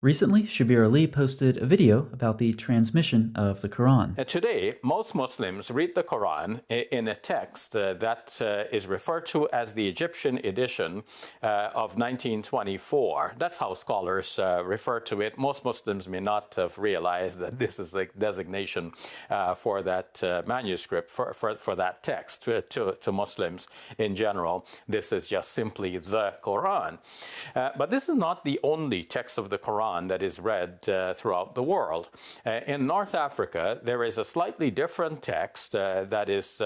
Recently, Shabir Ali posted a video about the transmission of the Quran. Today, most Muslims read the Quran in a text that is referred to as the Egyptian edition of 1924. That's how scholars refer to it. Most Muslims may not have realized that this is the designation for that manuscript, for that text to Muslims in general. This is just simply the Quran. But this is not the only text of the Quran that is read throughout the world. In North Africa, there is a slightly different text that is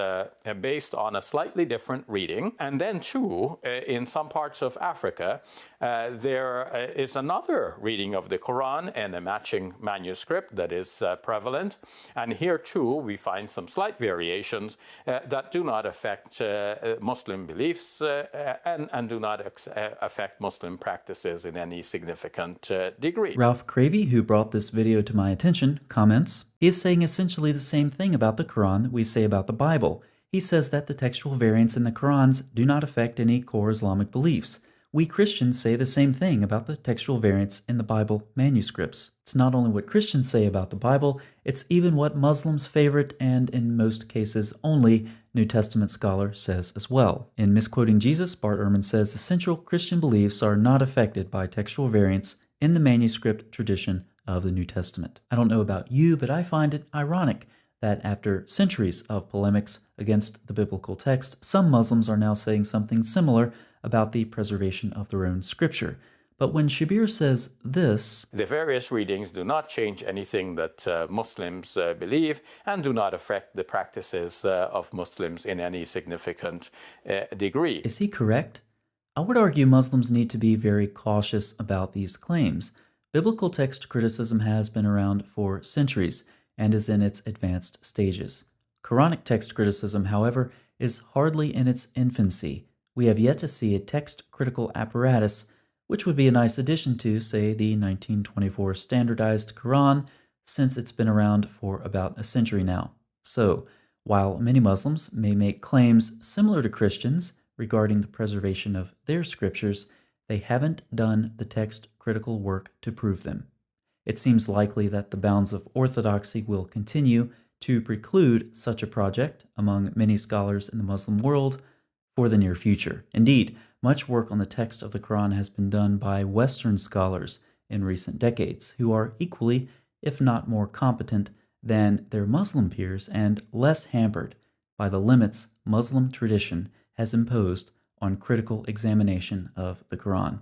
based on a slightly different reading. And then too, in some parts of Africa, there is another reading of the Quran and a matching manuscript that is prevalent. And here too, we find some slight variations that do not affect Muslim beliefs and do not affect Muslim practices in any significant degree. Ralph Cravey, who brought this video to my attention, comments, he is saying essentially the same thing about the Quran that we say about the Bible. He says that the textual variants in the Qurans do not affect any core Islamic beliefs. We Christians say the same thing about the textual variants in the Bible manuscripts. It's not only what Christians say about the Bible, it's even what Muslims' favorite and, in most cases, only New Testament scholar says as well. In Misquoting Jesus, Bart Ehrman says essential Christian beliefs are not affected by textual variants in the manuscript tradition of the New Testament. I don't know about you, but I find it ironic that after centuries of polemics against the biblical text, some Muslims are now saying something similar about the preservation of their own scripture. But when Shabir says this, the various readings do not change anything that Muslims believe and do not affect the practices of Muslims in any significant degree. Is he correct? I would argue Muslims need to be very cautious about these claims. Biblical text criticism has been around for centuries and is in its advanced stages. Quranic text criticism, however, is hardly in its infancy. We have yet to see a text-critical apparatus, which would be a nice addition to, say, the 1924 standardized Quran, since it's been around for about a century now. So, while many Muslims may make claims similar to Christians regarding the preservation of their scriptures, they haven't done the text-critical work to prove them. It seems likely that the bounds of orthodoxy will continue to preclude such a project among many scholars in the Muslim world for the near future. Indeed, much work on the text of the Quran has been done by Western scholars in recent decades, who are equally, if not more competent than their Muslim peers and less hampered by the limits Muslim tradition has imposed on critical examination of the Quran.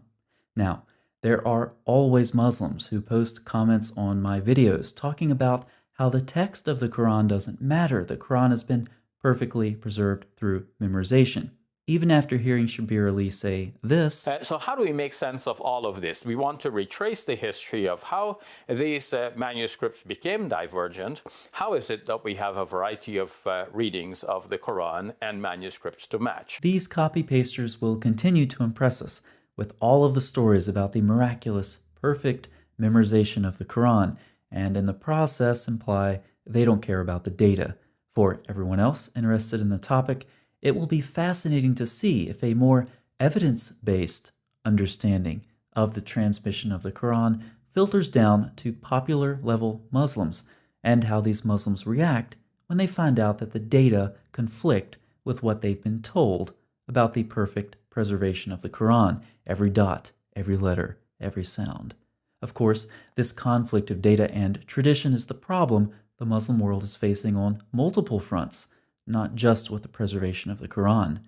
Now, there are always Muslims who post comments on my videos talking about how the text of the Quran doesn't matter. The Quran has been perfectly preserved through memorization. Even after hearing Shabir Ali say this. So how do we make sense of all of this? We want to retrace the history of how these manuscripts became divergent. How is it that we have a variety of readings of the Quran and manuscripts to match? These copy-pasters will continue to impress us with all of the stories about the miraculous, perfect memorization of the Quran, and in the process imply they don't care about the data. For everyone else interested in the topic, it will be fascinating to see if a more evidence-based understanding of the transmission of the Quran filters down to popular-level Muslims, and how these Muslims react when they find out that the data conflict with what they've been told about the perfect preservation of the Quran, every dot, every letter, every sound. Of course, this conflict of data and tradition is the problem the Muslim world is facing on multiple fronts, not just with the preservation of the Quran.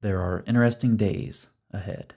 There are interesting days ahead.